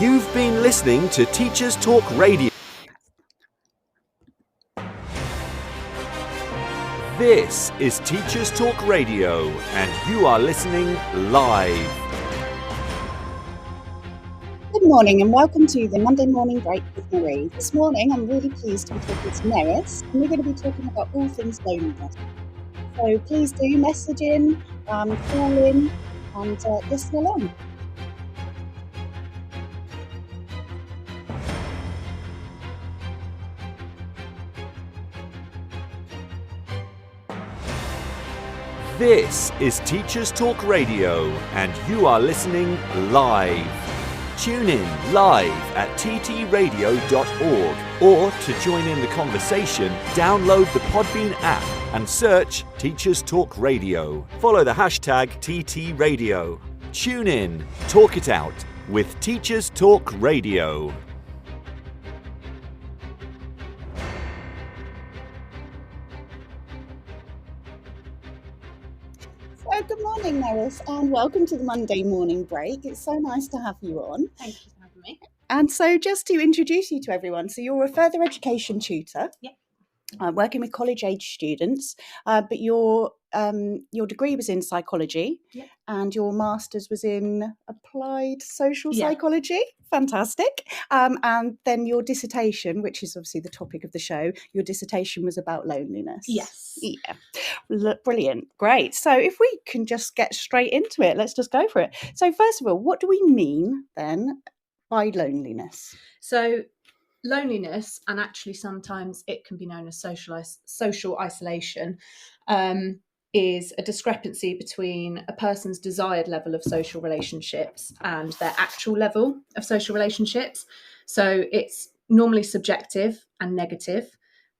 You've been listening to Teachers Talk Radio. This is Teachers Talk Radio, and you are listening live. Good morning and welcome to the Monday Morning Break with Marie. This morning I'm really pleased to be talking to Neris, and we're going to be talking about all things loneliness. So please do message in, call in and listen along. This is Teachers Talk Radio, and you are listening live. Tune in live at ttradio.org, or to join in the conversation, download the Podbean app and search Teachers Talk Radio. Follow the hashtag TTRadio. Tune in, talk it out with Teachers Talk Radio. So good morning, Neris, and welcome to the Monday Morning Break. It's so nice to have you on. Thank you for having me. And so just to introduce you to everyone, so you're a further education tutor. Yep. Working with college-age students, but your degree was in psychology, Yep. and your master's was in applied social Yeah. psychology. Fantastic. And then your dissertation, which is obviously the topic of the show, your dissertation was about loneliness. Yes. Yeah. Brilliant. Great. So if we can just get straight into it, let's just go for it. So first of all, what do we mean then by loneliness? So loneliness, and actually sometimes it can be known as social isolation, is a discrepancy between a person's desired level of social relationships and their actual level of social relationships. So it's normally subjective and negative.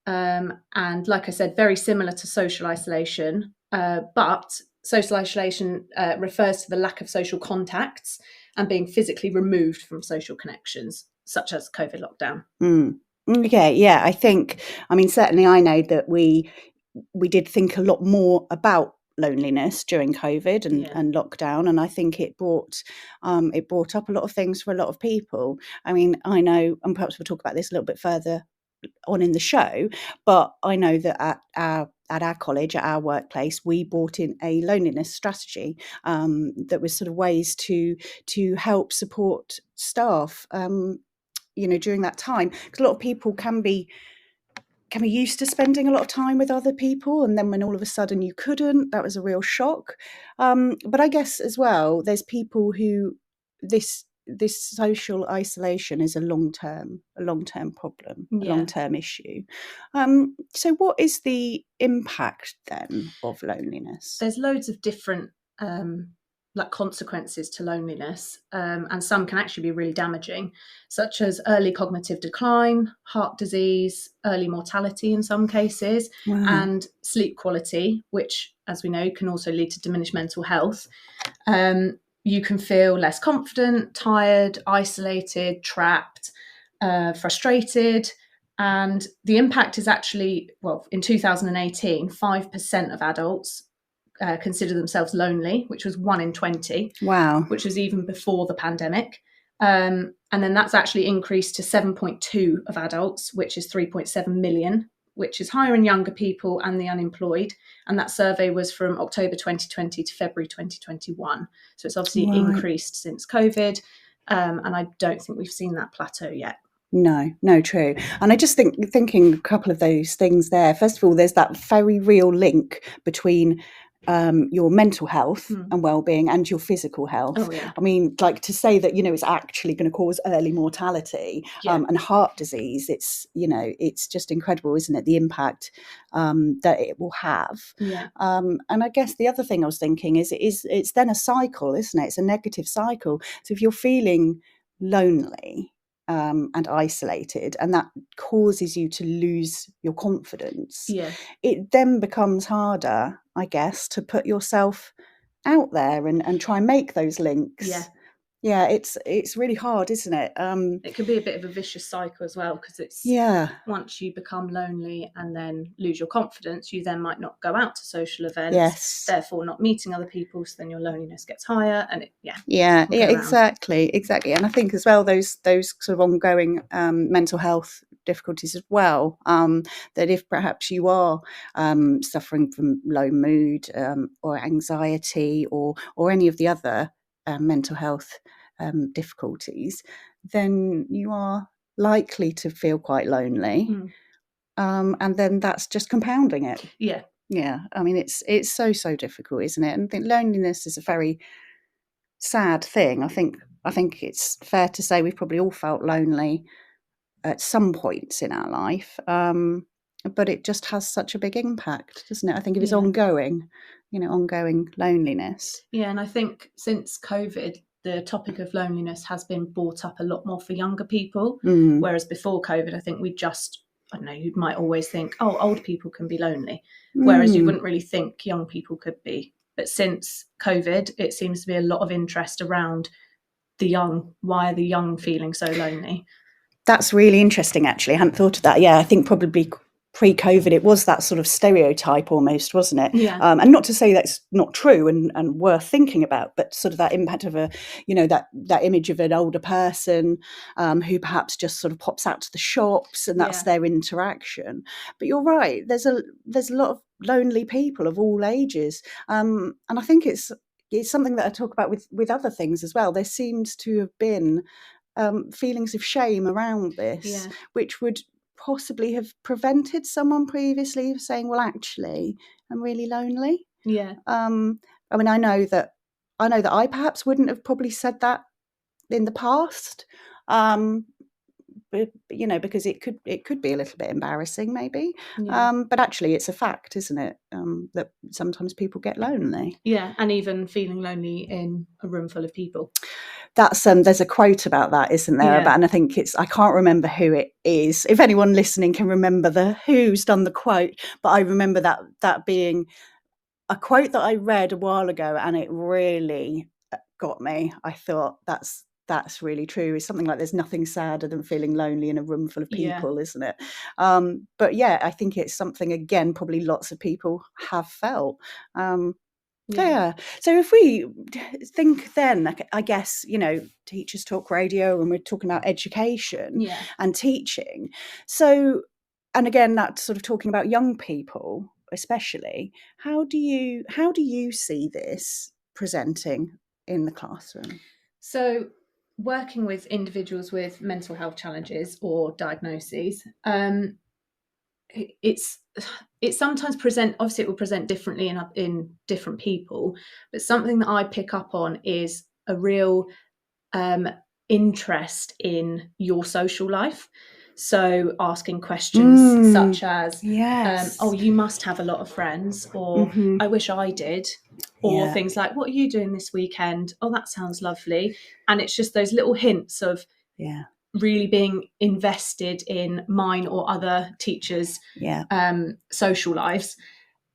And like I said, very similar to social isolation, but social isolation refers to the lack of social contacts and being physically removed from social connections, such as COVID lockdown. Okay, yeah, I mean, certainly I know that we did think a lot more about loneliness during COVID and lockdown, and I think it brought up a lot of things for a lot of people. I mean, I know, and perhaps we'll talk about this a little bit further on in the show, but I know that at our college, at our workplace, we brought in a loneliness strategy that was sort of ways to help support staff during that time, because a lot of people can be used to spending a lot of time with other people, and then when all of a sudden you couldn't, that was a real shock. But I guess as well, there's people who this social isolation is a long-term problem, a long-term issue. So what is the impact then of loneliness? There's loads of different consequences to loneliness, and some can actually be really damaging, such as early cognitive decline, heart disease, early mortality in some cases, and sleep quality, which, as we know, can also lead to diminished mental health. You can feel less confident, tired, isolated, trapped, frustrated. And the impact is actually, in 2018, 5% of adults consider themselves lonely, which was 1 in 20. Wow. Which was even before the pandemic. And then that's actually increased to 7.2 of adults, which is 3.7 million, which is higher in younger people and the unemployed. And that survey was from October 2020 to February 2021. So it's obviously increased since COVID. And I don't think we've seen that plateau yet. No, true. And I just thinking a couple of those things there. First of all, there's that very real link between your mental health and well-being and your physical health. Oh, yeah. I mean, like, to say that, it's actually going to cause early mortality and heart disease, it's just incredible, isn't it? The impact that it will have. Yeah. And I guess the other thing I was thinking is it's then a cycle, isn't it? It's a negative cycle. So if you're feeling lonely and isolated, and that causes you to lose your confidence, it then becomes harder, I guess, to put yourself out there and try and make those links. Yeah, it's really hard, isn't it? It can be a bit of a vicious cycle as well, because it's once you become lonely and then lose your confidence, you then might not go out to social events, therefore not meeting other people, so then your loneliness gets higher, and exactly. And I think as well those sort of ongoing mental health difficulties as well, that if perhaps you are suffering from low mood or anxiety or any of the other mental health difficulties, then you are likely to feel quite lonely, and then that's just compounding it. I mean, it's so difficult, isn't it? And I think loneliness is a very sad thing. I think it's fair to say we've probably all felt lonely at some points in our life, but it just has such a big impact, doesn't it? I think if it's ongoing loneliness. And I think since COVID, the topic of loneliness has been brought up a lot more for younger people, whereas before COVID, I think you might always think, oh, old people can be lonely, whereas you wouldn't really think young people could be. But since COVID, it seems to be a lot of interest around the young. Why are the young feeling so lonely? That's really interesting, actually. I hadn't thought of that. Yeah, I think probably pre-COVID, it was that sort of stereotype almost, wasn't it? And not to say that's not true and worth thinking about, but sort of that impact of that image of an older person who perhaps just sort of pops out to the shops and that's their interaction. But you're right, there's a lot of lonely people of all ages, and I think it's something that I talk about with other things as well. There seems to have been feelings of shame around this, which would possibly have prevented someone previously saying, well, actually, I'm really lonely. I mean, I know that I perhaps wouldn't have probably said that in the past, but, because it could be a little bit embarrassing maybe, but actually it's a fact, isn't it, that sometimes people get lonely. And even feeling lonely in a room full of people. That's there's a quote about that, isn't there? And I think I can't remember who it is. If anyone listening can remember who's done the quote, but I remember that being a quote that I read a while ago, and it really got me. I thought that's really true. It's something like there's nothing sadder than feeling lonely in a room full of people, isn't it? But I think it's something, again, probably lots of people have felt. So if we think then, I guess, Teachers Talk Radio, and we're talking about education and teaching. So, and again, that's sort of talking about young people, especially. How do you see this presenting in the classroom? So, working with individuals with mental health challenges or diagnoses, it sometimes obviously it will present differently in different people, but something that I pick up on is a real interest in your social life. So asking questions such as, oh, you must have a lot of friends, or I wish I did, or things like, what are you doing this weekend? Oh, that sounds lovely. And it's just those little hints of really being invested in mine or other teachers' social lives.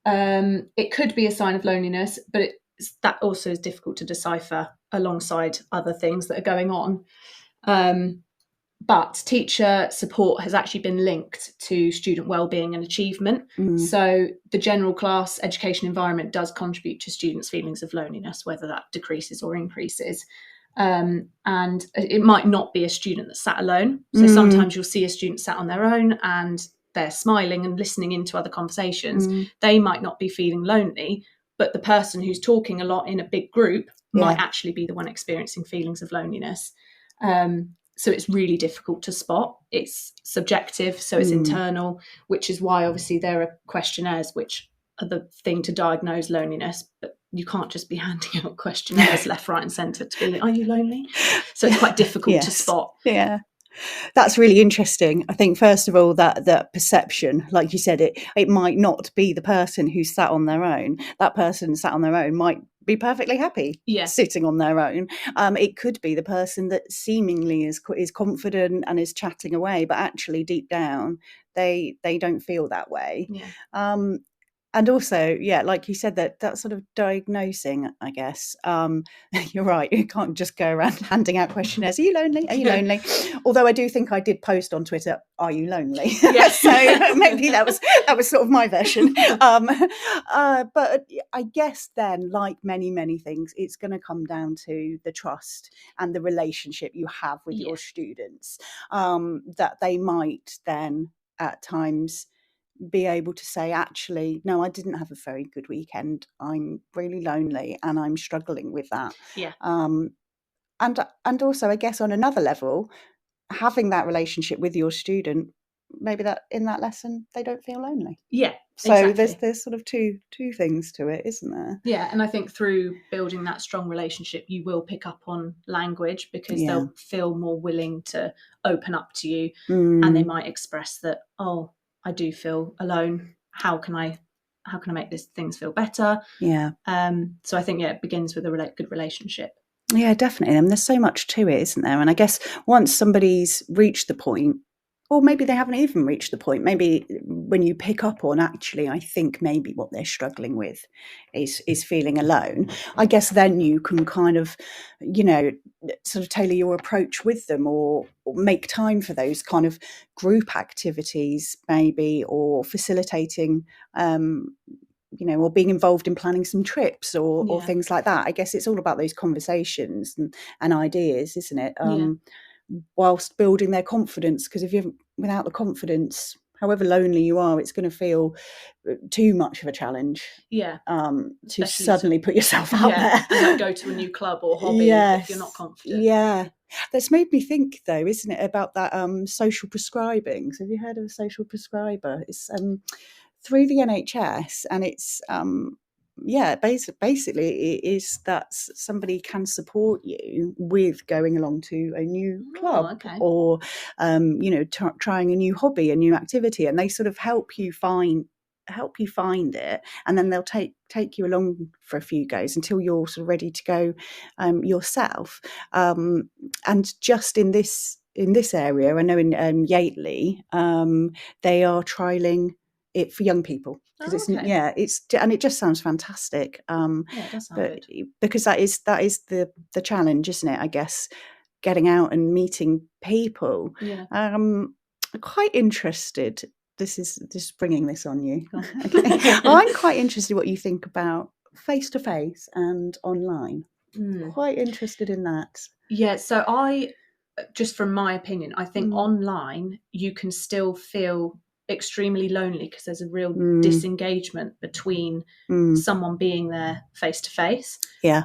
It could be a sign of loneliness, but that also is difficult to decipher alongside other things that are going on. But teacher support has actually been linked to student wellbeing and achievement. So the general class education environment does contribute to students' feelings of loneliness, whether that decreases or increases. And it might not be a student that's sat alone. So sometimes you'll see a student sat on their own and they're smiling and listening into other conversations. They might not be feeling lonely, but the person who's talking a lot in a big group might actually be the one experiencing feelings of loneliness. So it's really difficult to spot. It's subjective, so it's internal, which is why obviously there are questionnaires which are the thing to diagnose loneliness, but you can't just be handing out questionnaires left, right and centre to be, are you lonely? So it's quite difficult to spot. That's really interesting. I think, first of all, that perception, like you said, it might not be the person who sat on their own. That person sat on their own might be perfectly happy sitting on their own. It could be the person that seemingly is confident and is chatting away, but actually deep down they don't feel that way. and also, yeah, like you said, that sort of diagnosing, I guess. You're right. You can't just go around handing out questionnaires. Are you lonely? Are you lonely? Although I do think I did post on Twitter, "Are you lonely?" Yes. So maybe that was sort of my version. But I guess then, like many things, it's going to come down to the trust and the relationship you have with your students. That they might then at times be able to say, actually, no, I didn't have a very good weekend. I'm really lonely and I'm struggling with that. Yeah. And also, I guess on another level, having that relationship with your student, maybe that in that lesson they don't feel lonely. Yeah. So exactly. there's sort of two things to it, isn't there? Yeah, and I think through building that strong relationship, you will pick up on language because they'll feel more willing to open up to you, and they might express that, oh, I do feel alone. How can I make things feel better? Yeah. So I think it begins with a good relationship. Yeah, definitely. And there's so much to it, isn't there? And I guess once somebody's reached the point, or maybe they haven't even reached the point, maybe when you pick up on, actually, I think maybe what they're struggling with is feeling alone, I guess then you can kind of, sort of tailor your approach with them, or make time for those kind of group activities maybe, or facilitating or being involved in planning some trips or things like that. I guess it's all about those conversations and ideas, isn't it? Whilst building their confidence, because if you're without the confidence, however lonely you are, it's going to feel too much of a challenge. Yeah. To suddenly put yourself out there. And like go to a new club or hobby if you're not confident. Yeah. That's made me think, though, isn't it, about that social prescribing. So have you heard of a social prescriber? It's through the NHS, and it's basically it is that somebody can support you with going along to a new club, or trying a new hobby, a new activity, and they sort of help you find it, and then they'll take you along for a few goes until you're sort of ready to go yourself. And just in this area, I know in Yateley, they are trialing it for young people, because and it just sounds fantastic. It does sound good. Because that is the challenge, isn't it? I guess getting out and meeting people. I'm quite interested. This is bringing this on you. Okay. I'm quite interested in what you think about face to face and online. Quite interested in that. Yeah. So just from my opinion, I think online you can still feel extremely lonely because there's a real disengagement between someone being there face to face. Yeah.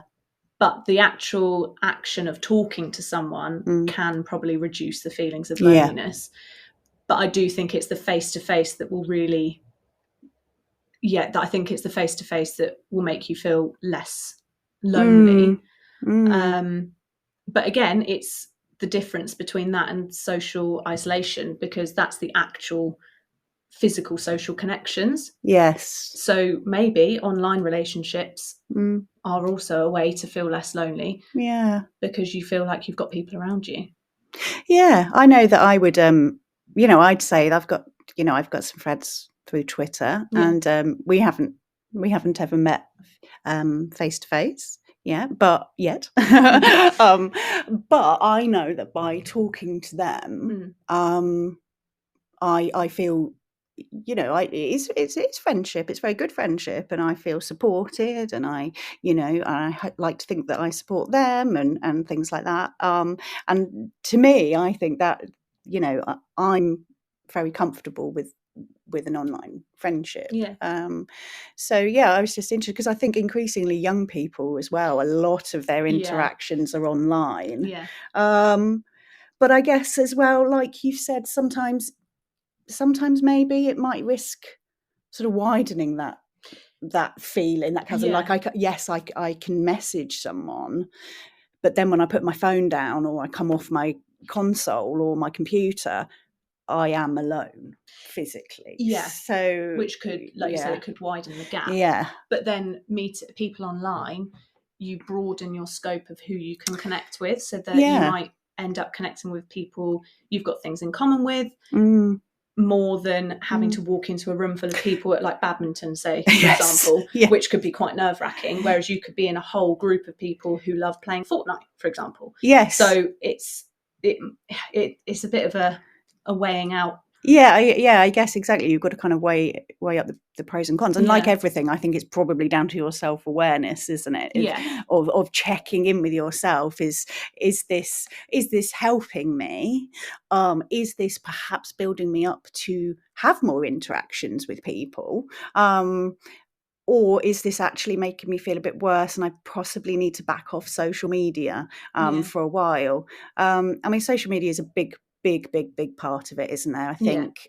But the actual action of talking to someone can probably reduce the feelings of loneliness. But I do think it's the face to face that will really, I think it's the face to face that will make you feel less lonely. But again, it's the difference between that and social isolation, because that's the actual physical social connections. Yes. So maybe online relationships are also a way to feel less lonely. Yeah. Because you feel like you've got people around you. Yeah, I know that I would, I'd say I've got some friends through Twitter, and we haven't ever met face to face. Yeah, but yet. But I know that by talking to them, I feel, it's friendship. It's very good friendship, and I feel supported, and I like to think that I support them and things like that. And to me, I think that I'm very comfortable with an online friendship. So I was just interested, because I think increasingly young people as well, a lot of their interactions are online. But I guess as well, like you've said, sometimes maybe it might risk sort of widening that feeling, that chasm. Like I can message someone, but then when I put my phone down, or I come off my console or my computer, I am alone physically. So which could, like you said, it could widen the gap. But then meet people online, you broaden your scope of who you can connect with, so that you might end up connecting with people you've got things in common with. more than having to walk into a room full of people at like badminton, say, for Yes. example, Yeah. which could be quite nerve-wracking, whereas you could be in a whole group of people who love playing Fortnite, for example. Yes. So it's a bit of a weighing out. Yeah, I guess exactly. You've got to kind of weigh up the pros and cons. And like everything, I think it's probably down to your self-awareness, isn't it? Of checking in with yourself. Is this helping me? Is this perhaps building me up to have more interactions with people? Or is this actually making me feel a bit worse and I possibly need to back off social media for a while? I mean, social media is a big part of it, isn't there? I think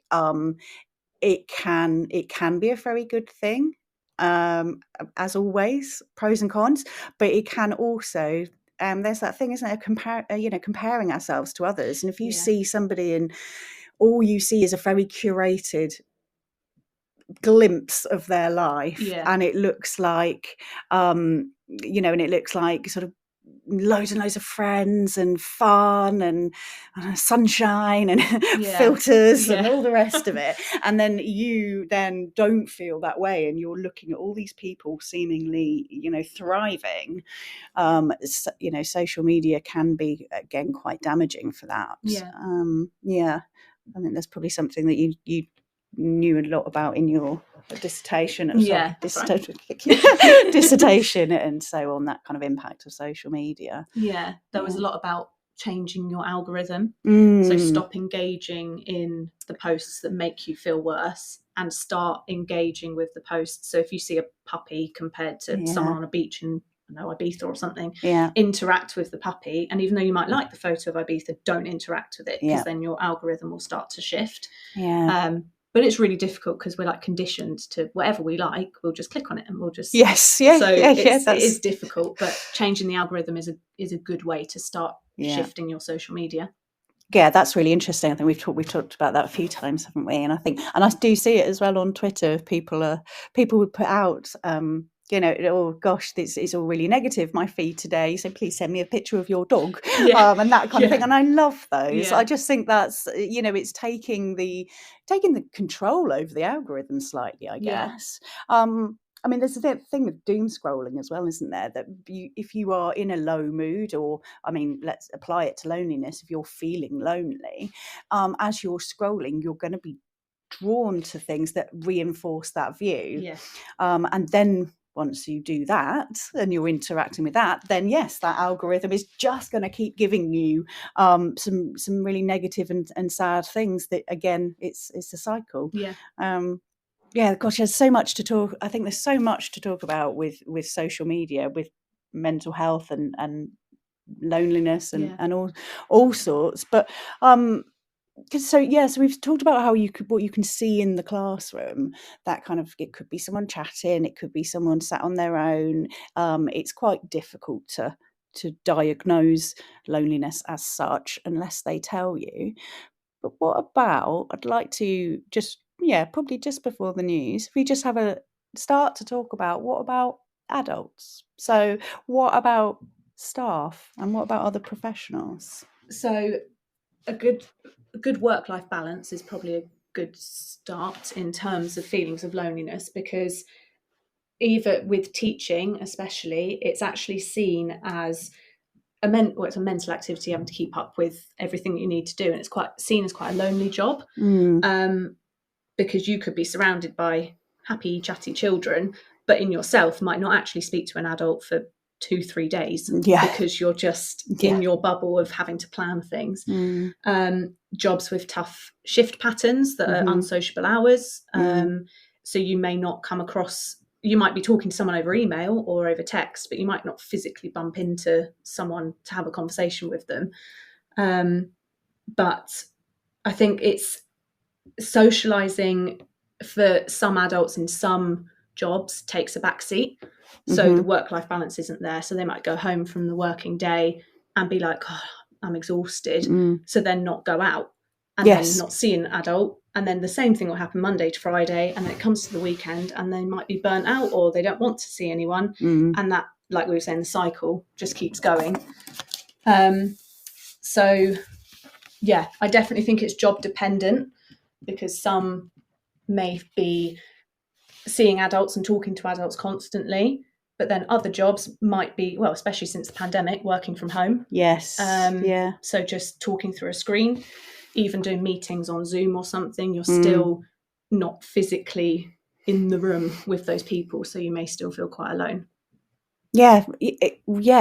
it can be a very good thing, as always, pros and cons, but it can also there's that thing, isn't it, comparing ourselves to others. And if you see somebody and all you see is a very curated glimpse of their life, and it looks like and it looks like sort of loads and loads of friends and fun and sunshine and filters and all the rest of it, and then you then don't feel that way and you're looking at all these people seemingly thriving. Social media can be, again, quite damaging for that. I think there's probably something that you knew a lot about in your dissertation dissertation and so on, that kind of impact of social media. There was a lot about changing your algorithm, so stop engaging in the posts that make you feel worse and start engaging with the posts. So if you see a puppy compared to someone on a beach in Ibiza or something, interact with the puppy, and even though you might like the photo of Ibiza, don't interact with it, because then your algorithm will start to shift. But it's really difficult because we're like conditioned to whatever we like, we'll just click on it and we'll just it is difficult, but changing the algorithm is a good way to start shifting your social media. That's really interesting. I think we've talked about that a few times, haven't we? And I do see it as well on Twitter. People would put out oh gosh, this is all really negative, my feed today, so please send me a picture of your dog, and that kind of thing. And I love those. I just think that's it's taking the control over the algorithm slightly, I guess. I mean, there's a thing with doom scrolling as well, isn't there? That if you are in a low mood, or, I mean, let's apply it to loneliness. If you're feeling lonely, as you're scrolling, you're going to be drawn to things that reinforce that view. And then once you do that and you're interacting with that, then yes, that algorithm is just going to keep giving you some really negative and sad things. That, again, it's a cycle. Gosh, there's so much to talk. I think there's so much to talk about with social media, with mental health and loneliness and all sorts. But so we've talked about how what you can see in the classroom. That kind of, it could be someone chatting, it could be someone sat on their own. It's quite difficult to diagnose loneliness as such unless they tell you. But what about, I'd like to just probably just before the news, if we just have a start to talk about, what about adults? So what about staff, and what about other professionals? So a good work-life balance is probably a good start in terms of feelings of loneliness, because either with teaching especially, it's actually seen as it's a mental activity, having to keep up with everything that you need to do, and it's quite seen as quite a lonely job. Because you could be surrounded by happy, chatty children, but in yourself might not actually speak to an adult for 2-3 days, because you're just in your bubble of having to plan things. Jobs with tough shift patterns that are unsociable hours. So you may not come across, you might be talking to someone over email or over text, but you might not physically bump into someone to have a conversation with them. But I think it's socializing for some adults in some jobs takes a backseat. So the work-life balance isn't there. So they might go home from the working day and be like, oh, I'm exhausted. So then not go out and then not see an adult. And then the same thing will happen Monday to Friday. And then it comes to the weekend and they might be burnt out, or they don't want to see anyone. And that, like we were saying, the cycle just keeps going. So, I definitely think it's job dependent. because some may be seeing adults and talking to adults constantly, but then other jobs might be, well, especially since the pandemic, working from home. Yes. Yeah. So just talking through a screen, even doing meetings on Zoom or something, you're still not physically in the room with those people, so you may still feel quite alone. Yeah,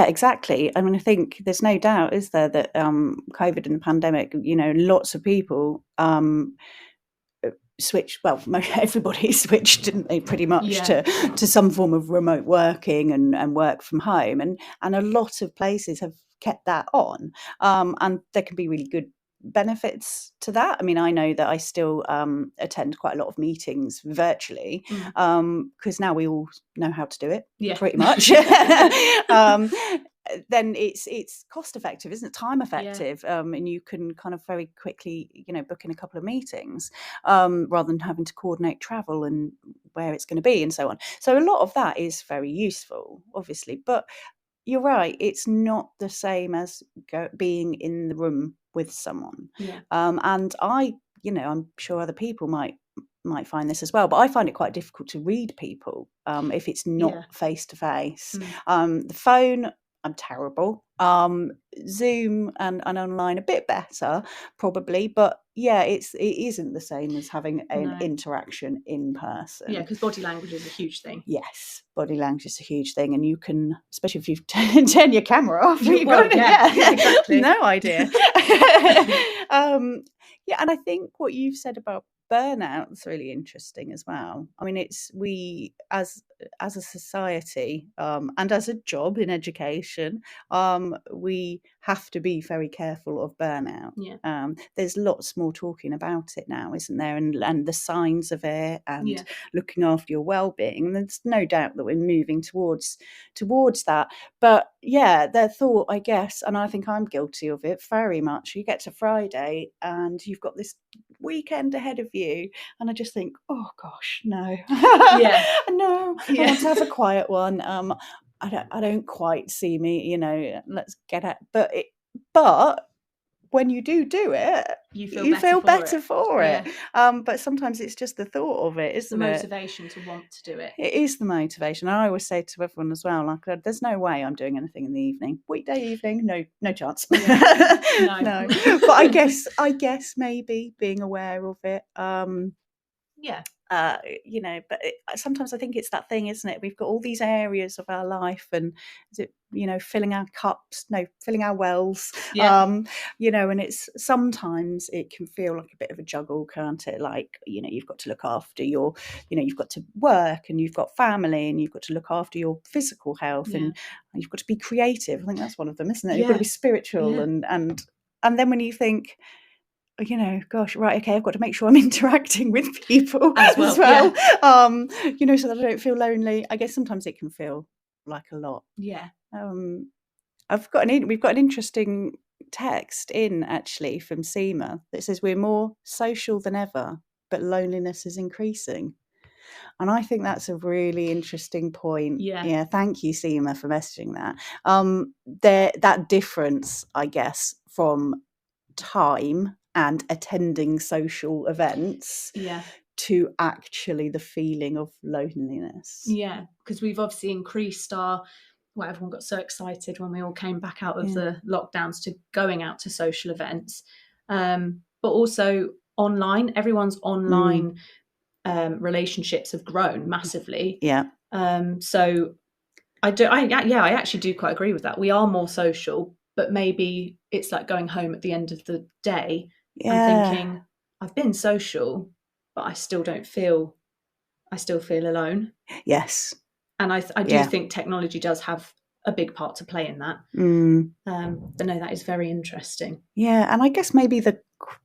exactly. I mean, I think there's no doubt, is there, that COVID and the pandemic, lots of people switched. Well, everybody switched, didn't they? Pretty much to some form of remote working and work from home, and a lot of places have kept that on, and there can be really good benefits to that. I mean, I know that I still attend quite a lot of meetings virtually, because now we all know how to do it, pretty much. Then it's cost effective, isn't it? Time effective, and you can kind of very quickly, book in a couple of meetings, rather than having to coordinate travel and where it's going to be and so on. So a lot of that is very useful, obviously, but you're right, it's not the same as being in the room with someone. And I'm sure other people might find this as well, but I find it quite difficult to read people if it's not face to face. The phone, I'm terrible. Zoom and online a bit better probably, but it isn't the same as having an interaction in person. Because body language is a huge thing. Yes, body language is a huge thing, and you can, especially if you turn your camera off, exactly. No idea. And I think what you've said about burnout is really interesting as well. I mean, we as a society, and as a job in education, we have to be very careful of burnout. There's lots more talking about it now, isn't there, and the signs of it, and looking after your well-being. And there's no doubt that we're moving towards that. But the thought, I guess, and I think I'm guilty of it very much, you get to Friday and you've got this weekend ahead of you, and I just think, oh gosh, no. No, I want to have a quiet one. I don't quite see me, let's get at, but when you do it, you feel better for it. But sometimes it's just the thought of it, isn't it? The motivation to want to do it. It is the motivation. I always say to everyone as well, like, there's no way I'm doing anything in the evening. Weekday evening, no chance. No. But I guess maybe being aware of it. But sometimes I think it's that thing, isn't it? We've got all these areas of our life, and is it, filling our cups, filling our wells, and it's sometimes it can feel like a bit of a juggle, can't it? Like, you've got to look after your, you've got to work, and you've got family, and you've got to look after your physical health, and you've got to be creative. I think that's one of them, isn't it? You've got to be spiritual, and then when you think, gosh, right, okay, I've got to make sure I'm interacting with people as well. So that I don't feel lonely. I guess sometimes it can feel like a lot. We've got an interesting text in, actually, from Seema that says, we're more social than ever, but loneliness is increasing. And I think that's a really interesting point. Thank you, Seema, for messaging that. That difference, I guess, from time and attending social events to actually the feeling of loneliness. Because we've obviously increased everyone got so excited when we all came back out of the lockdowns to going out to social events, but also online. Everyone's online relationships have grown massively. So I actually do quite agree with that. We are more social, but maybe it's like going home at the end of the day and thinking, I've been social, but I still feel alone. Yes. And I do think technology does have a big part to play in that. But no, that is very interesting. And I guess maybe the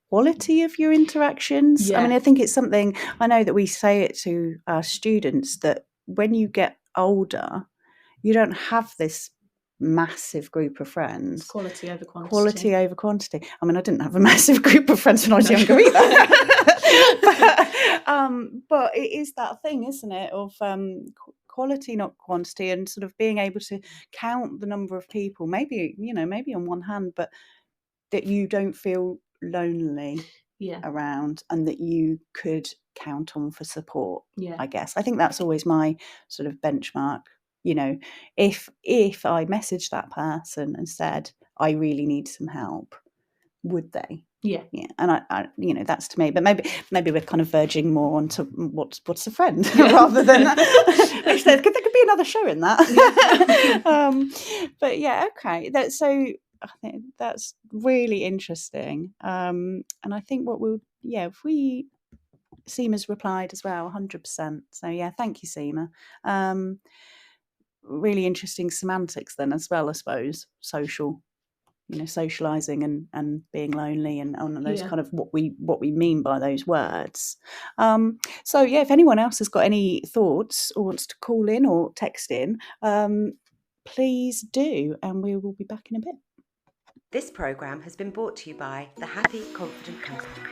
quality of your interactions. I mean, I think it's something, I know that we say it to our students, that when you get older, you don't have this massive group of friends. It's quality over quantity. Quality over quantity. I mean, I didn't have a massive group of friends when I was younger either. But it is that thing, isn't it, of quality, not quantity, and sort of being able to count the number of people, maybe on one hand, but that you don't feel lonely. around, and that you could count on for support. Yeah. I guess I think that's always my sort of benchmark. You know, if I messaged that person and said, I really need some help, would they? Yeah. And I you know, that's to me. But maybe we're kind of verging more onto what's a friend rather than which there could be another show in that. But yeah, okay. I think that's really interesting. And I think if we Seema's replied as well, 100%. So yeah, thank you, Seema. Really interesting semantics then as well, I suppose. Social, socializing and being lonely and those kind of what we mean by those words. So yeah, if anyone else has got any thoughts or wants to call in or text in, please do, and we will be back in a bit. This programme has been brought to you by the Happy Confident Company.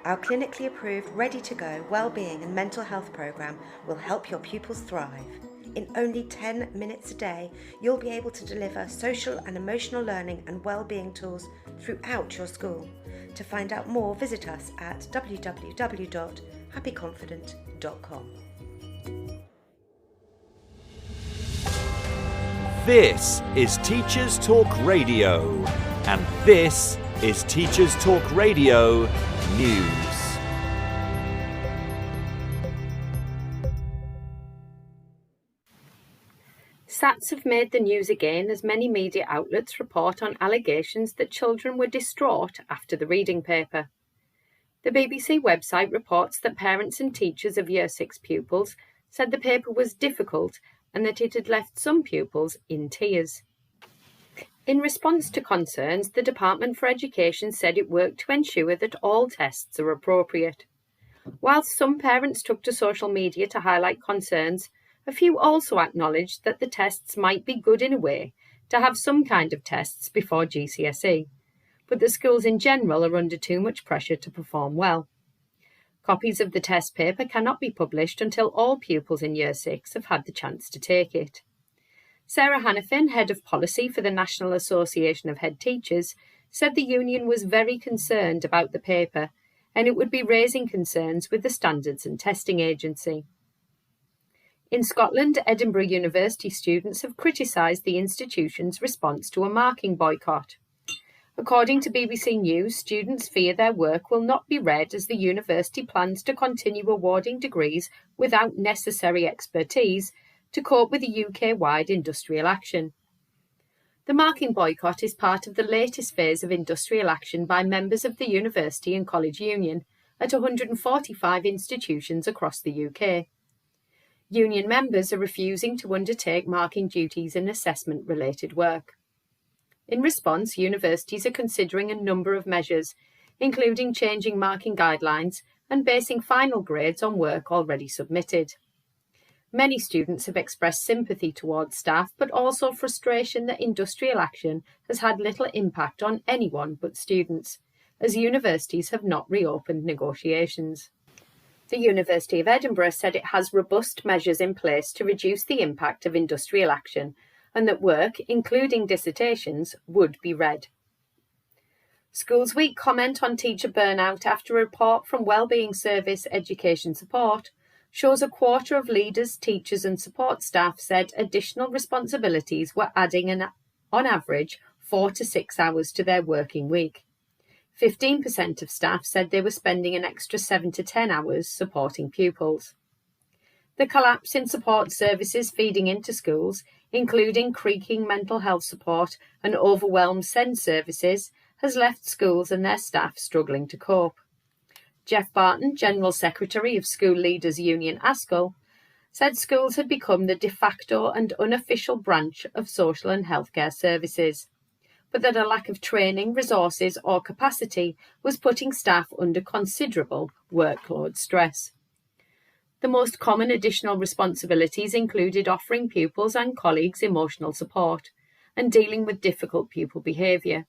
Our clinically approved, ready-to-go wellbeing and mental health programme will help your pupils thrive. In only 10 minutes a day, you'll be able to deliver social and emotional learning and wellbeing tools throughout your school. To find out more, visit us at www.happyconfident.com. This is Teachers Talk Radio, and this is Teachers Talk Radio News. SATs have made the news again as many media outlets report on allegations that children were distraught after the reading paper. The BBC website reports that parents and teachers of Year 6 pupils said the paper was difficult and that it had left some pupils in tears. In response to concerns, the Department for Education said it worked to ensure that all tests are appropriate. Whilst some parents took to social media to highlight concerns, a few also acknowledged that the tests might be good in a way to have some kind of tests before GCSE, but the schools in general are under too much pressure to perform well. Copies of the test paper cannot be published until all pupils in Year 6 have had the chance to take it. Sarah Hanafin, Head of Policy for the National Association of Head Teachers, said the union was very concerned about the paper and it would be raising concerns with the Standards and Testing Agency. In Scotland, Edinburgh University students have criticised the institution's response to a marking boycott. According to BBC News, students fear their work will not be read as the university plans to continue awarding degrees without necessary expertise to cope with the UK-wide industrial action. The marking boycott is part of the latest phase of industrial action by members of the University and College Union at 145 institutions across the UK. Union members are refusing to undertake marking duties and assessment-related work. In response, universities are considering a number of measures, including changing marking guidelines and basing final grades on work already submitted. Many students have expressed sympathy towards staff, but also frustration that industrial action has had little impact on anyone but students, as universities have not reopened negotiations. The University of Edinburgh said it has robust measures in place to reduce the impact of industrial action and that work, including dissertations, would be read. Schools Week comment on teacher burnout after a report from Wellbeing Service Education Support shows a quarter of leaders, teachers and support staff said additional responsibilities were adding on average 4 to 6 hours to their working week. 15% of staff said they were spending an extra 7 to 10 hours supporting pupils. The collapse in support services feeding into schools, including creaking mental health support and overwhelmed SEND services, has left schools and their staff struggling to cope. Jeff Barton, General Secretary of School Leaders Union ASCL, said schools had become the de facto and unofficial branch of social and healthcare services, but that a lack of training, resources or capacity was putting staff under considerable workload stress. The most common additional responsibilities included offering pupils and colleagues emotional support and dealing with difficult pupil behaviour.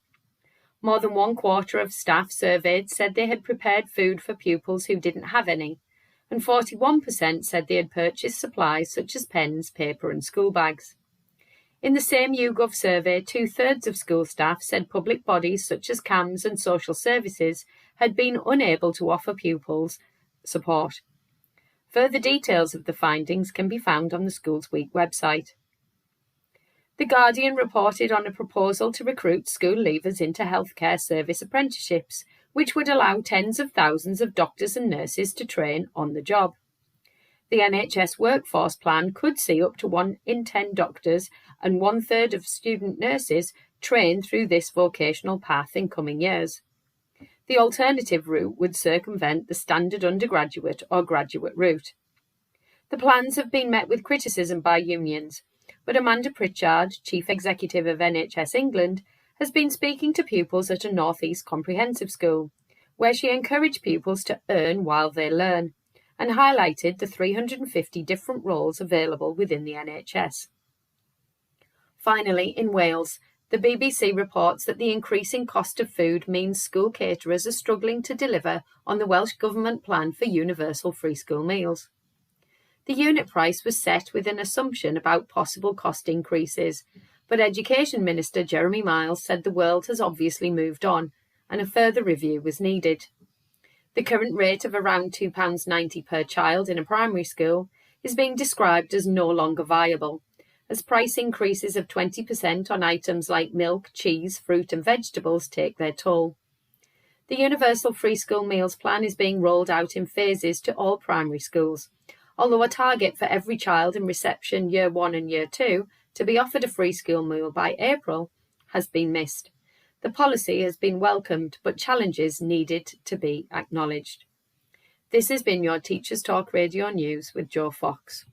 More than 1/4 of staff surveyed said they had prepared food for pupils who didn't have any, and 41% said they had purchased supplies such as pens, paper and school bags. In the same YouGov survey, 2/3 of school staff said public bodies such as CAMHS and social services had been unable to offer pupils support. Further details of the findings can be found on the Schools Week website. The Guardian reported on a proposal to recruit school leavers into healthcare service apprenticeships, which would allow tens of thousands of doctors and nurses to train on the job. The NHS workforce plan could see up to 1 in 10 doctors and 1/3 of student nurses trained through this vocational path in coming years. The alternative route would circumvent the standard undergraduate or graduate route. The plans have been met with criticism by unions, but Amanda Pritchard, Chief Executive of NHS England, has been speaking to pupils at a North East comprehensive school, where she encouraged pupils to earn while they learn, and highlighted the 350 different roles available within the NHS. Finally, in Wales, the BBC reports that the increasing cost of food means school caterers are struggling to deliver on the Welsh Government plan for universal free school meals. The unit price was set with an assumption about possible cost increases, but Education Minister Jeremy Miles said the world has obviously moved on and a further review was needed. The current rate of around £2.90 per child in a primary school is being described as no longer viable, as price increases of 20% on items like milk, cheese, fruit and vegetables take their toll. The Universal Free School Meals Plan is being rolled out in phases to all primary schools, although a target for every child in reception Year 1 and Year 2 to be offered a free school meal by April has been missed. The policy has been welcomed, but challenges needed to be acknowledged. This has been your Teachers Talk Radio News with Joe Fox.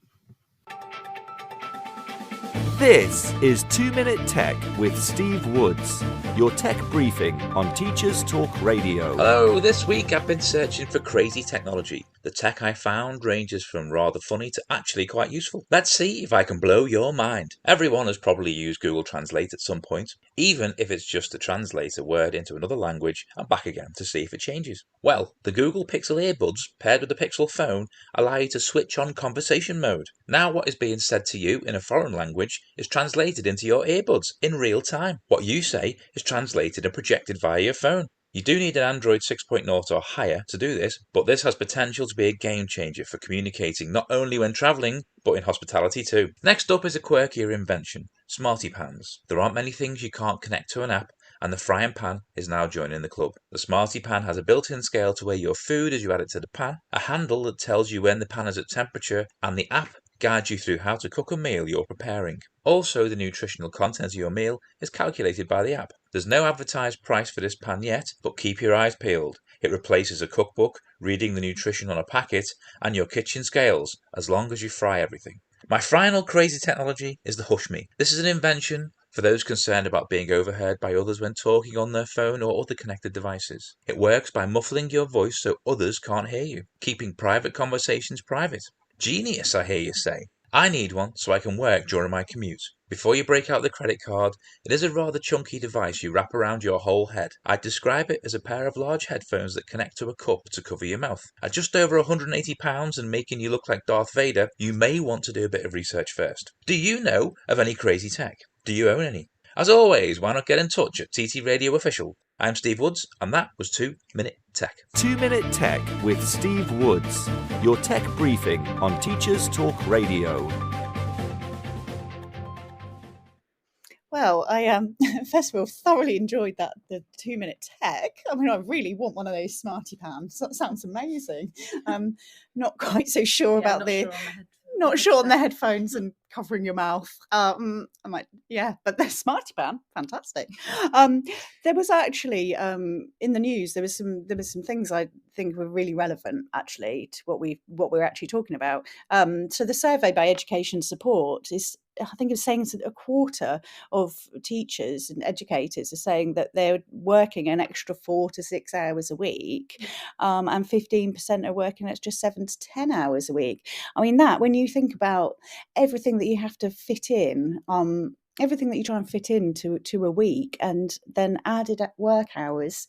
This is 2 Minute Tech with Steve Woods, your tech briefing on Teachers Talk Radio. Hello, this week I've been searching for crazy technology. The tech I found ranges from rather funny to actually quite useful. Let's see if I can blow your mind. Everyone has probably used Google Translate at some point, even if it's just to translate a word into another language and back again to see if it changes. Well, the Google Pixel earbuds paired with the Pixel phone allow you to switch on conversation mode. Now what is being said to you in a foreign language is translated into your earbuds in real time. What you say is translated and projected via your phone. You do need an Android 6.0 or higher to do this, but this has potential to be a game changer for communicating not only when travelling, but in hospitality too. Next up is a quirkier invention, Smarty Pans. There aren't many things you can't connect to an app, and the frying pan is now joining the club. The Smarty Pan has a built-in scale to weigh your food as you add it to the pan, a handle that tells you when the pan is at temperature, and the app guides you through how to cook a meal you're preparing. Also, the nutritional content of your meal is calculated by the app. There's no advertised price for this pan yet, but keep your eyes peeled. It replaces a cookbook, reading the nutrition on a packet, and your kitchen scales, as long as you fry everything. My final crazy technology is the HushMe. This is an invention for those concerned about being overheard by others when talking on their phone or other connected devices. It works by muffling your voice so others can't hear you, keeping private conversations private. Genius, I hear you say. I need one so I can work during my commute. Before you break out the credit card, it is a rather chunky device you wrap around your whole head. I'd describe it as a pair of large headphones that connect to a cup to cover your mouth. At just over £180 and making you look like Darth Vader, you may want to do a bit of research first. Do you know of any crazy tech? Do you own any? As always, why not get in touch at TT Radio Official? I'm Steve Woods, and that was 2 Minute Tech. 2 Minute Tech with Steve Woods, your tech briefing on Teachers Talk Radio. Well, I first of all thoroughly enjoyed the 2 Minute Tech. I mean, I really want one of those Smarty Pans. That sounds amazing. Not quite so sure about not sure on the headphones and covering your mouth. I might, but the Smarty Pan, fantastic. There was actually in the news there was some things I think were really relevant actually to what we're actually talking about. So the survey by Education Support is, I think it's saying a quarter of teachers and educators are saying that they're working an extra 4 to 6 hours a week, and 15% are working extra 7 to 10 hours a week. I mean, that when you think about everything that you have to fit in, everything that you try and fit into a week, and then added at work hours,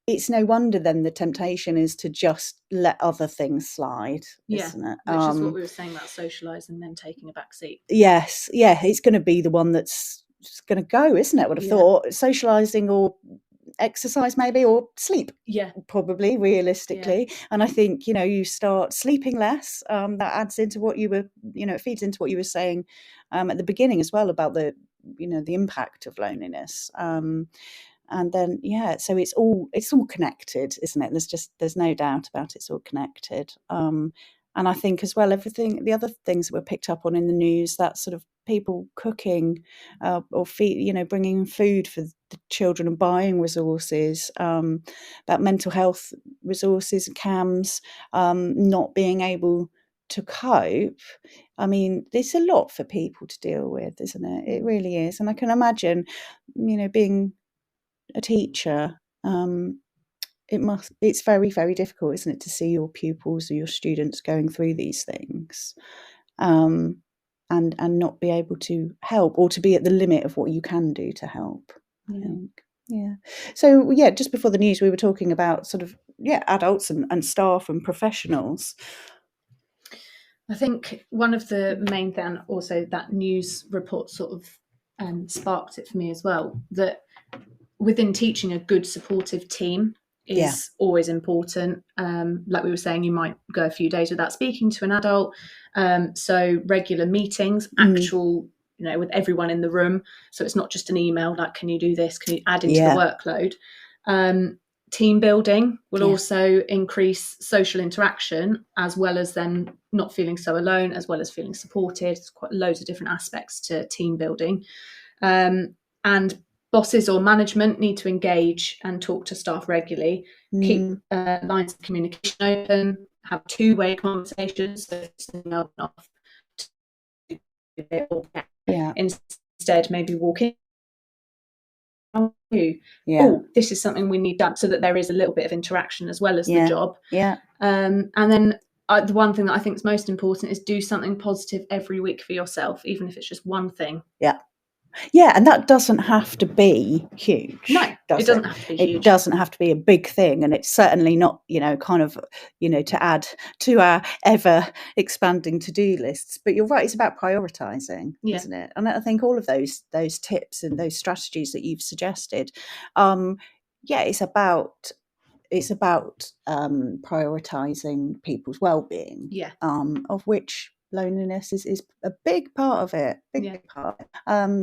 it's no wonder then the temptation is to just let other things slide, isn't it? Which is what we were saying about socialising, then taking a back seat. Yes, it's going to be the one that's going to go, isn't it? I would have thought socialising or exercise maybe, or sleep. Yeah. Probably, realistically. And I think, you start sleeping less. That adds into what you were, it feeds into what you were saying at the beginning as well about the impact of loneliness. And then, so it's all connected, isn't it? There's no doubt about it's all connected. And I think as well, the other things that were picked up on in the news, that sort of people cooking or bringing food for the children and buying resources, that mental health resources, CAMHS, not being able to cope. I mean, it's a lot for people to deal with, isn't it? It really is. And I can imagine, being a teacher, it's very, very difficult, isn't it, to see your pupils or your students going through these things, and not be able to help, or to be at the limit of what you can do to help. I think. So just before the news, we were talking about sort of adults and staff and professionals. I think one of the main thing, also that news report sort of sparked it for me as well, that within teaching, a good supportive team is always important. Like we were saying, you might go a few days without speaking to an adult. So regular meetings, actual, with everyone in the room. So it's not just an email, like, can you do this? Can you add into the workload? Team building will also increase social interaction, as well as them not feeling so alone, as well as feeling supported. There's quite loads of different aspects to team building. And bosses or management need to engage and talk to staff regularly, keep lines of communication open, have two-way conversations, so it's not enough to do it all. Instead, maybe walk in. Oh, this is something we need done, so that there is a little bit of interaction as well as the job. And then the one thing that I think is most important is do something positive every week for yourself, even if it's just one thing. And that doesn't have to be huge. No, it doesn't have to be huge. It doesn't have to be a big thing, and it's certainly not, to add to our ever expanding to-do lists. But you're right; it's about prioritising, isn't it? And I think all of those tips and those strategies that you've suggested, it's about prioritising people's well-being. Of which loneliness is a big part of it. Big part.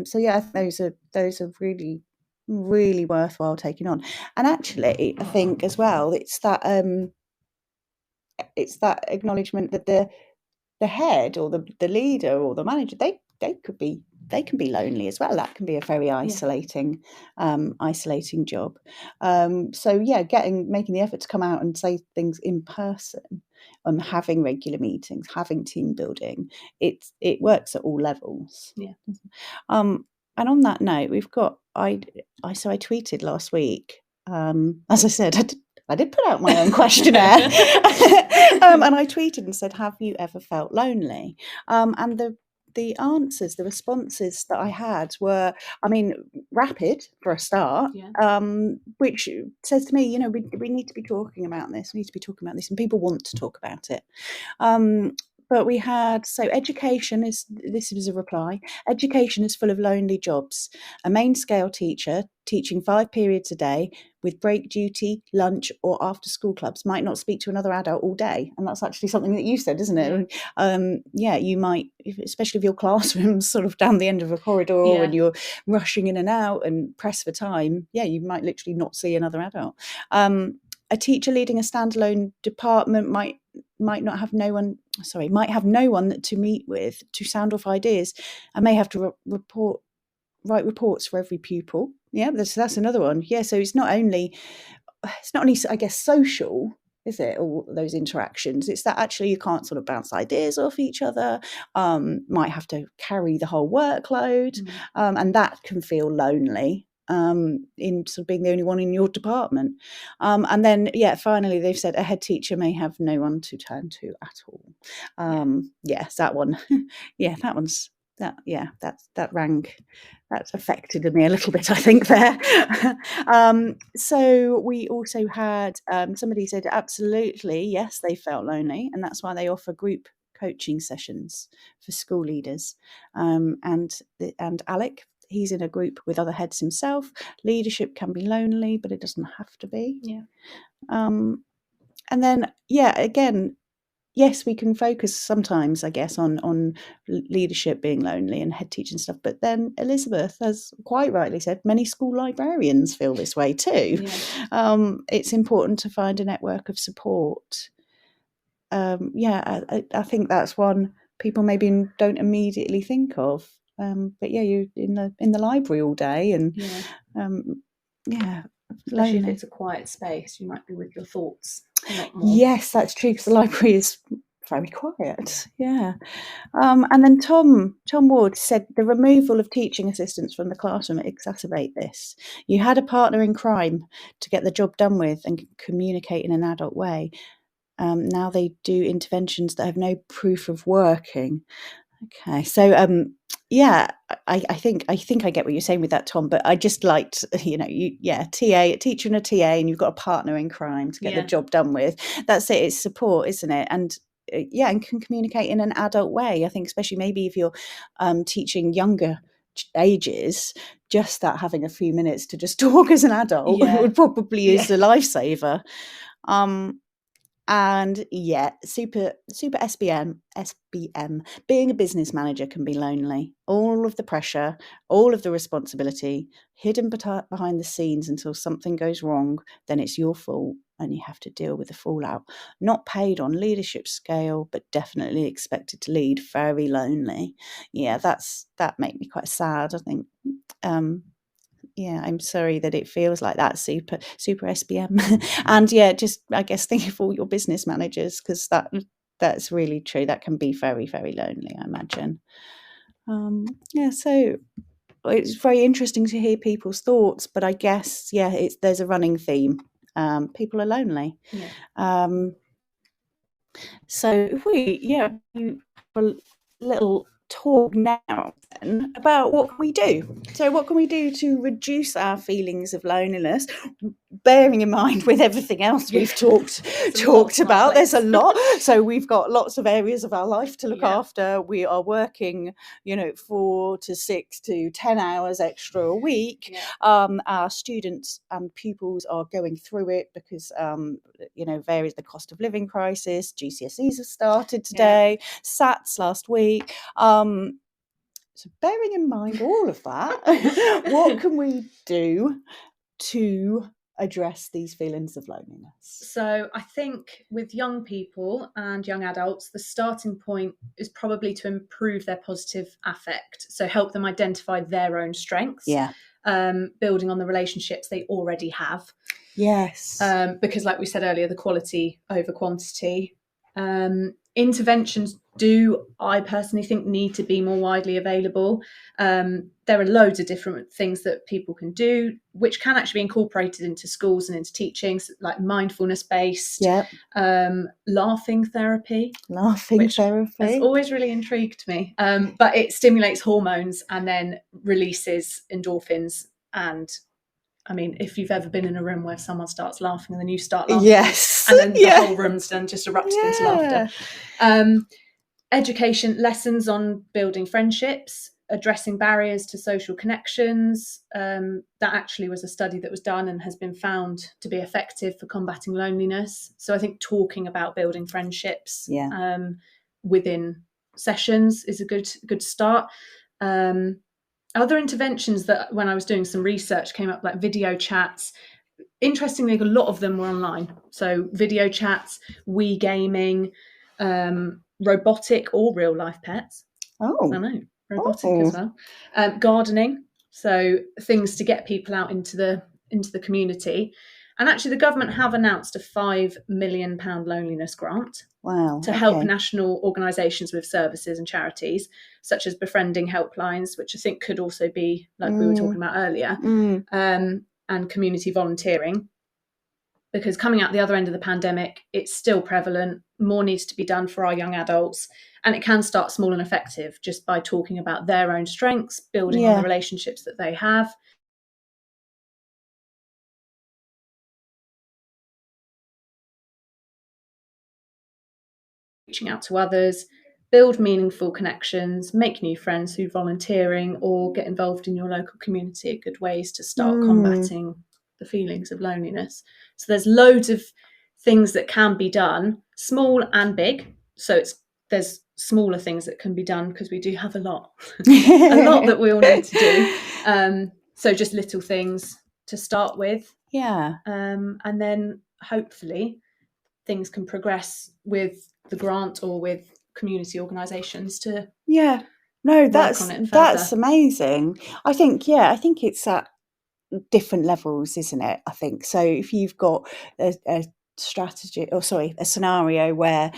So I think those are really, really worthwhile taking on. And actually, I think as well, it's that acknowledgement that the head or the leader or the manager, they can be lonely as well. That can be a very isolating job. Making the effort to come out and say things in person, having regular meetings, having team building, it works at all levels. And on that note, we've got I tweeted last week. As I said, I did put out my own questionnaire, and I tweeted and said, "Have you ever felt lonely?" And the answers, the responses that I had were, rapid for a start, which says to me, we need to be talking about this. We need to be talking about this, and people want to talk about it. But we had, this was a reply, education is full of lonely jobs. A main scale teacher teaching 5 periods a day with break duty, lunch or after school clubs might not speak to another adult all day. And that's actually something that you said, isn't it? You might, especially if your classroom's sort of down the end of a corridor and you're rushing in and out and pressed for time, you might literally not see another adult. A teacher leading a standalone department might have no one to meet with to sound off ideas, and may have to write reports for every pupil. That's another one. So it's not only I guess social, is it, all those interactions, it's that actually you can't sort of bounce ideas off each other, might have to carry the whole workload, and that can feel lonely. In sort of being the only one in your department, and then finally they've said a head teacher may have no one to turn to at all. That one, that affected me a little bit, I think, there. So we also had somebody said absolutely yes, they felt lonely, and that's why they offer group coaching sessions for school leaders. And Alec, he's in a group with other heads himself. Leadership can be lonely, but it doesn't have to be. Yeah. And then, again, yes, we can focus sometimes, I guess, on leadership being lonely and head teaching stuff. But then Elizabeth has quite rightly said many school librarians feel this way too. Yeah. It's important to find a network of support. I think that's one people maybe don't immediately think of. But yeah, you in the library all day, and especially if it's a quiet space, you might be with your thoughts a lot more. Yes, that's true, because the library is very quiet. Yeah. And then Tom Ward said the removal of teaching assistants from the classroom exacerbate this. You had a partner in crime to get the job done with and communicate in an adult way. Now they do interventions that have no proof of working. Okay, so I think I get what you're saying with that, Tom. But I just liked, a teacher and a TA, and you've got a partner in crime to get the job done with. That's it. It's support, isn't it? And and can communicate in an adult way. I think, especially maybe if you're teaching younger ages, just that having a few minutes to just talk as an adult would probably is a lifesaver. And super SBM, being a business manager can be lonely. All of the pressure, all of the responsibility, hidden behind the scenes until something goes wrong, then it's your fault and you have to deal with the fallout. Not paid on leadership scale, but definitely expected to lead. Very lonely. Yeah, that made me quite sad, I think. I'm sorry that it feels like that, super SBM. And just I guess think of all your business managers, because that's really true. That can be very, very lonely, I imagine. So it's very interesting to hear people's thoughts, but I guess there's a running theme. People are lonely. So if we have a little talk now then about what can we do. So what can we do to reduce our feelings of loneliness, bearing in mind with everything else we've talked about, there's a lot. So we've got lots of areas of our life to look after. We are working 4 to 6 to 10 hours extra a week. Our students and pupils are going through it because varies the cost of living crisis. GCSEs have started today, SATs last week. So bearing in mind all of that, what can we do to address these feelings of loneliness? So I think with young people and young adults, the starting point is probably to improve their positive affect. So help them identify their own strengths, building on the relationships they already have. Yes. Because like we said earlier, the quality over quantity. Interventions do, I personally think, need to be more widely available. There are loads of different things that people can do, which can actually be incorporated into schools and into teaching, like mindfulness-based, laughing therapy. Which has always really intrigued me. But it stimulates hormones and then releases endorphins. And I mean, if you've ever been in a room where someone starts laughing and then you start laughing, and then the whole room's done just erupted into laughter. Education, lessons on building friendships, addressing barriers to social connections. That actually was a study that was done and has been found to be effective for combating loneliness. So I think talking about building friendships within sessions is a good start. Other interventions that when I was doing some research came up, like video chats. Interestingly, a lot of them were online. So video chats, Wii gaming, robotic or real life pets. I know, robotic as well. Gardening. So things to get people out into the community. And actually, the government have announced a £5 million loneliness grant to help national organisations with services and charities, such as befriending helplines, which I think could also be, like we were talking about earlier, and community volunteering. Because coming out the other end of the pandemic, it's still prevalent. More needs to be done for our young adults. And it can start small and effective just by talking about their own strengths, building on the relationships that they have. Reaching out to others, build meaningful connections, make new friends through volunteering, or get involved in your local community are good ways to start combating the feelings of loneliness. So there's loads of things that can be done, small and big. So there's smaller things that can be done because we do have a lot that we all need to do. So just little things to start with. Yeah. And then hopefully things can progress with the grant or with community organisations to that's amazing. I think it's at different levels, isn't it? I think so. If you've got a scenario where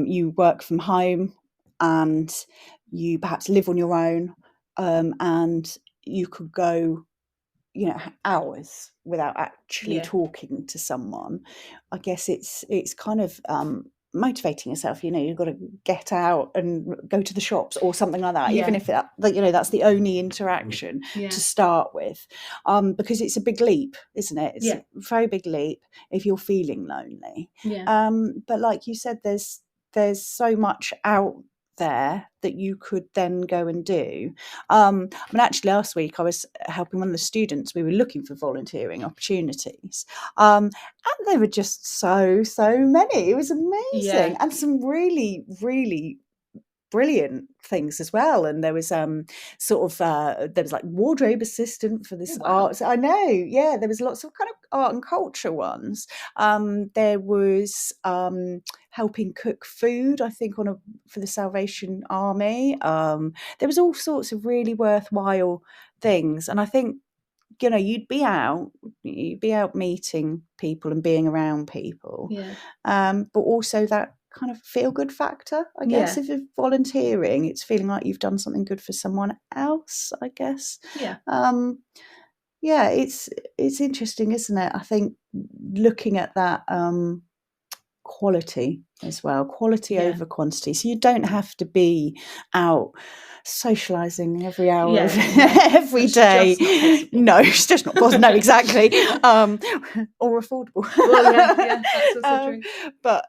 you work from home and you perhaps live on your own, and you could go hours without actually talking to someone, I guess it's kind of motivating yourself. You've got to get out and go to the shops or something like that, even if that's the only interaction to start with, because it's a big leap, isn't it? It's a very big leap if you're feeling lonely. But like you said, there's so much out there that you could then go and do. Actually last week I was helping one of the students. We were looking for volunteering opportunities, and there were just so many. It was amazing, and some really, really brilliant things as well. And there was there was like wardrobe assistant for this art. I know, there was lots of kind of art and culture ones. There was helping cook food, I think, for the Salvation Army. There was all sorts of really worthwhile things, and I think you'd be out meeting people and being around people, but also that kind of feel good factor, I guess. If you're volunteering, it's feeling like you've done something good for someone else, I guess. It's interesting, isn't it? I think looking at that quality as well, quality over quantity, so you don't have to be out socializing every hour of every day. It's just not possible. No, exactly. Or affordable. That's also true. But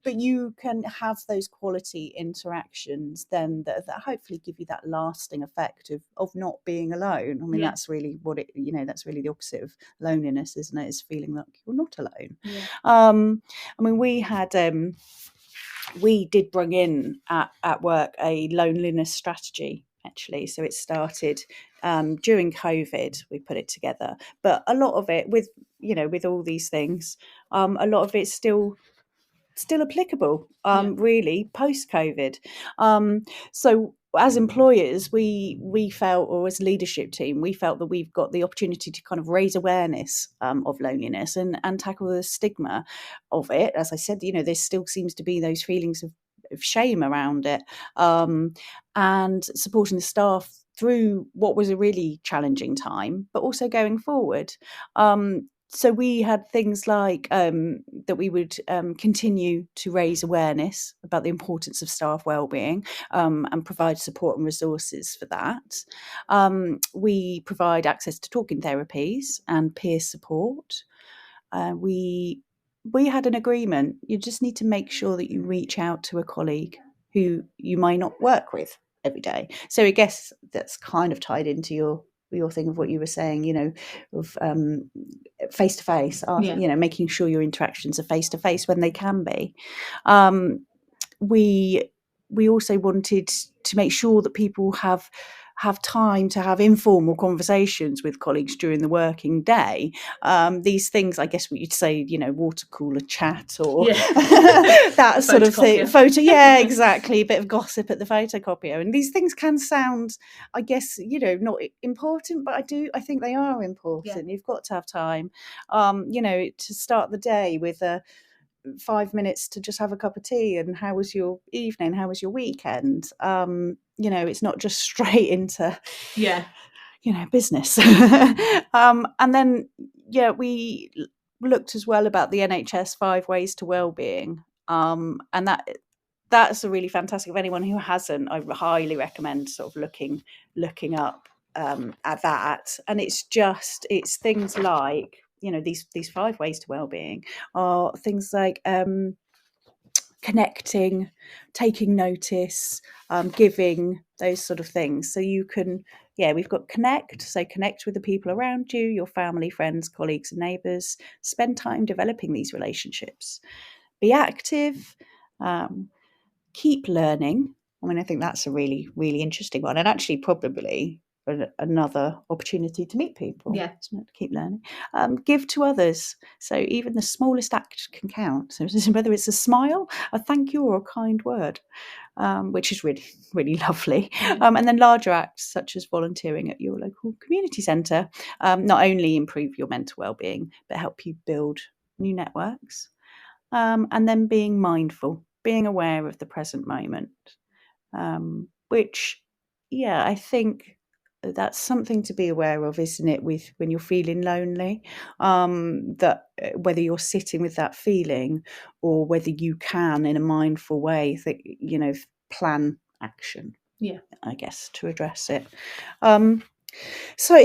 you can have those quality interactions then that hopefully give you that lasting effect of not being alone. I mean, that's really what it, that's really the opposite of loneliness, isn't it? Is feeling like you're not alone. I mean, we did bring in at work a loneliness strategy, actually. So it started during COVID, we put it together, but a lot of it with all these things, a lot of it's still applicable, really, post-COVID. So as employers, we felt, or as a leadership team, we felt that we've got the opportunity to kind of raise awareness of loneliness and tackle the stigma of it. As I said, there still seems to be those feelings of shame around it, and supporting the staff through what was a really challenging time, but also going forward. So we had things like that we would continue to raise awareness about the importance of staff wellbeing, and provide support and resources for that. We provide access to talking therapies and peer support. We had an agreement. You just need to make sure that you reach out to a colleague who you might not work with every day. So I guess that's kind of tied into your thing of what you were saying, of face-to-face, making sure your interactions are face-to-face when they can be. We also wanted to make sure that people have time to have informal conversations with colleagues during the working day. These things, I guess what you'd say, water cooler chat or that sort of thing. Exactly. A bit of gossip at the photocopier. And these things can sound, I guess, not important, but I think they are important. You've got to have time, to start the day with 5 minutes to just have a cup of tea and how was your evening, how was your weekend. It's not just straight into business. And then we looked as well about the NHS 5 Ways to Wellbeing, and that's a really fantastic. If anyone who hasn't, I highly recommend sort of looking up at that. And it's things like these 5 ways to wellbeing are things like connecting, taking notice, giving, those sort of things. So you can, we've got connect. So connect with the people around you, your family, friends, colleagues and neighbours. Spend time developing these relationships. Be active. Keep learning. I mean, I think that's a really, really interesting one, and actually probably another opportunity to meet people. Yeah, isn't it? Keep learning. Give to others. So even the smallest act can count. So whether it's a smile, a thank you, or a kind word, which is really, really lovely. And then larger acts such as volunteering at your local community centre, not only improve your mental well-being, but help you build new networks. And then being mindful, being aware of the present moment, which, I think that's something to be aware of, isn't it, with when you're feeling lonely, that whether you're sitting with that feeling or whether you can, in a mindful way, plan action, I guess, to address it. So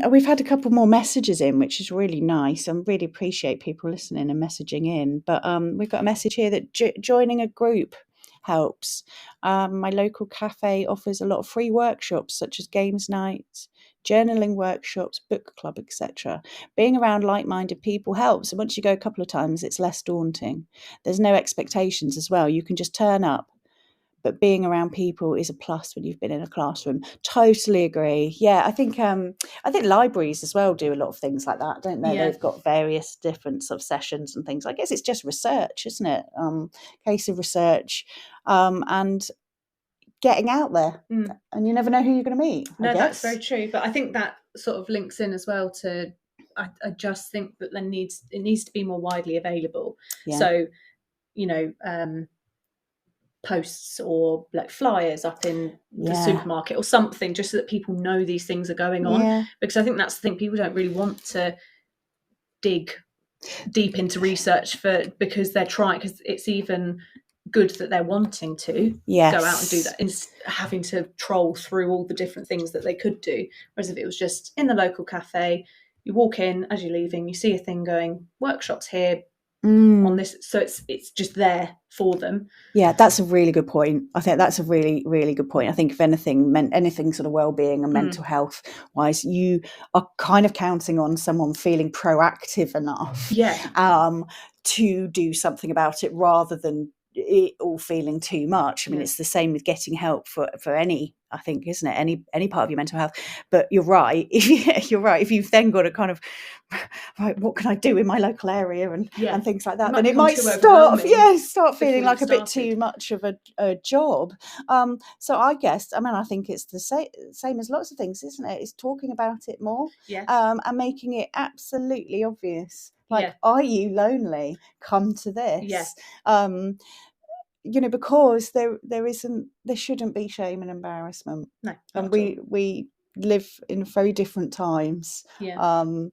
we've had a couple more messages in, which is really nice. I really appreciate people listening and messaging in. But we've got a message here that joining a group helps. My local cafe offers a lot of free workshops such as games nights, journaling workshops, book club, etc. Being around like-minded people helps. And once you go a couple of times, it's less daunting. There's no expectations as well. You can just turn up. But being around people is a plus when you've been in a classroom. Totally agree. Yeah, I think libraries as well do a lot of things like that, don't they? Yeah. They've got various different sort of sessions and things. I guess it's just research, isn't it? Case of research, and getting out there. And you never know who you're going to meet. No, that's very true. But I think that sort of links in as well to. I just think that it needs to be more widely available. Yeah. So, posts or like flyers up in the supermarket or something, just so that people know these things are going on, because I think that's the thing, people don't really want to dig deep into research because they're trying, because it's even good that they're wanting to go out and do that instead of having to troll through all the different things that they could do. Whereas if it was just in the local cafe, you walk in as you're leaving, you see a thing going, workshops here on this, so it's just there for them. Yeah, that's a really good point. I think that's a really, really good point. I think if anything sort of well-being and mental health wise, you are kind of counting on someone feeling proactive enough to do something about it, rather than it all feeling too much. I mean, it's the same with getting help for any, I think, isn't it? Any part of your mental health. But you're right. You're right. If you've then got to kind of, right, what can I do in my local area and things like that, then it might start feeling like a bit too much of a job. So I guess, I think it's the same as lots of things, isn't it? It's talking about it more, and making it absolutely obvious. Like, are you lonely? Come to this. Because there shouldn't be shame and embarrassment. No, and we live in very different times. And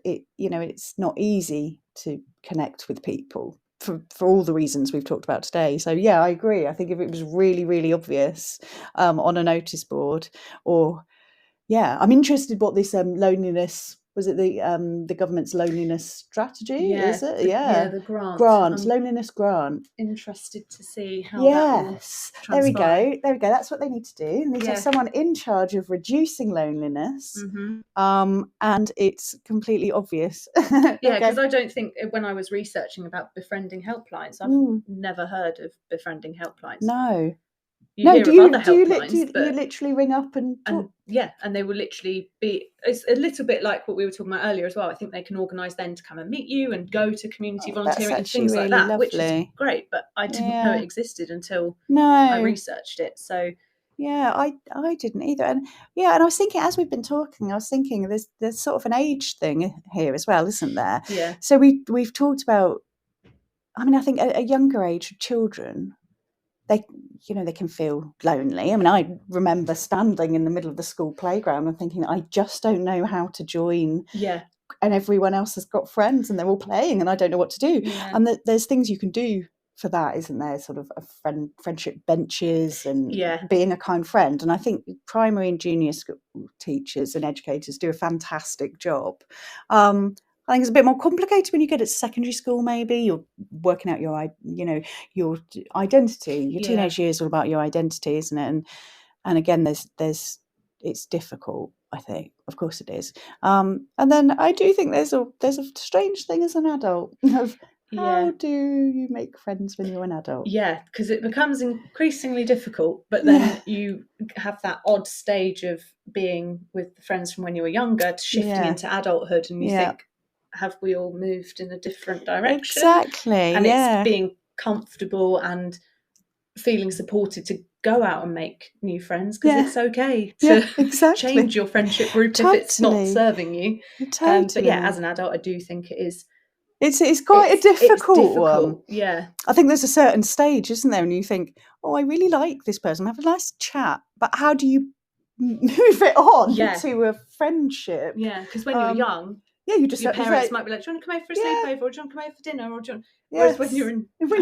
it's not easy to connect with people for all the reasons we've talked about today. So I agree. I think if it was really, really obvious on a notice board, or I'm interested what this loneliness. Was it the government's loneliness strategy? Is it? The grant. Loneliness grant. Interested to see how that will transpire. There we go. That's what they need to do. They need to have someone in charge of reducing loneliness. And it's completely obvious. Because I don't think, when I was researching about befriending helplines, I've never heard of befriending helplines. No. You hear of other helplines, you literally ring up and talk? And they will literally be, it's a little bit like what we were talking about earlier as well. I think they can organise then to come and meet you and go to community volunteering and things really like that, lovely. which is great, but I didn't know it existed until I researched it. So I didn't either. And I was thinking, as we've been talking, there's sort of an age thing here as well, isn't there? So we've talked about, I think at a younger age, children, they can feel lonely. I remember standing in the middle of the school playground and thinking, I just don't know how to join. And everyone else has got friends and they're all playing and I don't know what to do. And there's things you can do for that, isn't there? Sort of friendship benches and being a kind friend. And I think primary and junior school teachers and educators do a fantastic job. I think it's a bit more complicated when you get to secondary school. Maybe you're working out your identity. Your teenage years are all about your identity, isn't it? And again, there's it's difficult. I think, of course, it is. And then I do think there's a strange thing as an adult of how do you make friends when you're an adult? Yeah, because it becomes increasingly difficult. But then you have that odd stage of being with friends from when you were younger to shifting into adulthood, and you think, have we all moved in a different direction? Exactly. And it's being comfortable and feeling supported to go out and make new friends, because it's okay to change your friendship group if it's not serving you. But yeah, as an adult, I do think it is. It's quite a difficult one. Yeah. I think there's a certain stage, isn't there, and you think, oh, I really like this person, have a nice chat, but how do you move it on to a friendship? Yeah, because when you're young, you just your parents might be like, do you want to come over for a sleepover, or do you want to come over for dinner, or do you want... Whereas when you're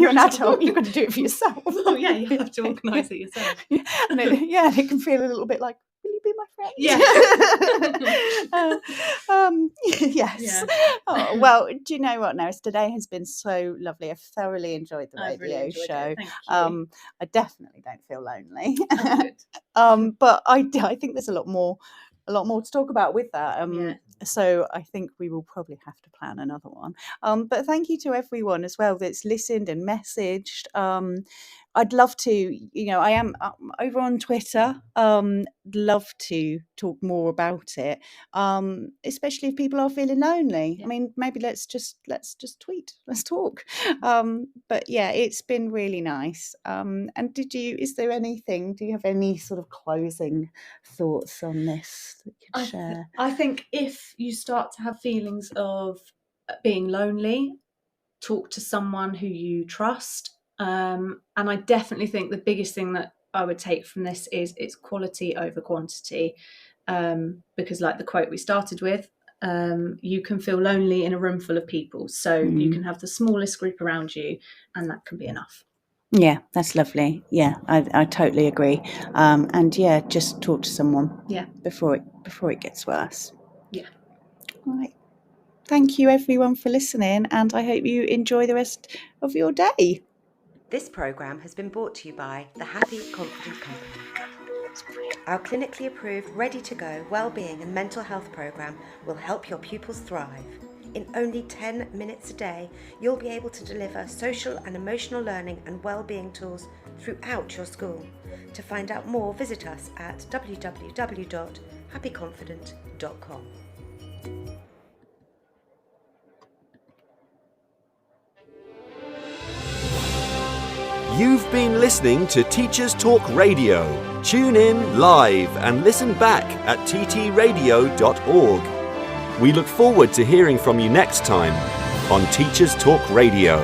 an adult, you've got to do it for yourself. Oh yeah, you have to organise it yourself. And it can feel a little bit like, will you be my friend? Yeah. Yes. Yeah. Oh, well, do you know what, Nerys? Today has been so lovely. I've thoroughly enjoyed the radio show. Thank you. I definitely don't feel lonely. Good. But I think there's a lot more to talk about with that. So I think we will probably have to plan another one. But thank you to everyone as well that's listened and messaged. I'd love to, I am over on Twitter. Love to talk more about it, especially if people are feeling lonely. I mean, maybe let's just tweet, let's talk. But yeah, it's been really nice. And do you have any sort of closing thoughts on this that you could share? I think if you start to have feelings of being lonely, talk to someone who you trust. And I definitely think the biggest thing that I would take from this is it's quality over quantity. Because like the quote we started with, you can feel lonely in a room full of people. So you can have the smallest group around you, and that can be enough. Yeah, that's lovely. Yeah, I totally agree. And yeah, just talk to someone. Yeah. Before it gets worse. Yeah. All right. Thank you everyone for listening, and I hope you enjoy the rest of your day. This programme has been brought to you by the Happy Confident Company. Our clinically approved, ready-to-go wellbeing and mental health programme will help your pupils thrive. In only 10 minutes a day, you'll be able to deliver social and emotional learning and wellbeing tools throughout your school. To find out more, visit us at www.happyconfident.com. You've been listening to Teachers Talk Radio. Tune in live and listen back at ttradio.org. We look forward to hearing from you next time on Teachers Talk Radio.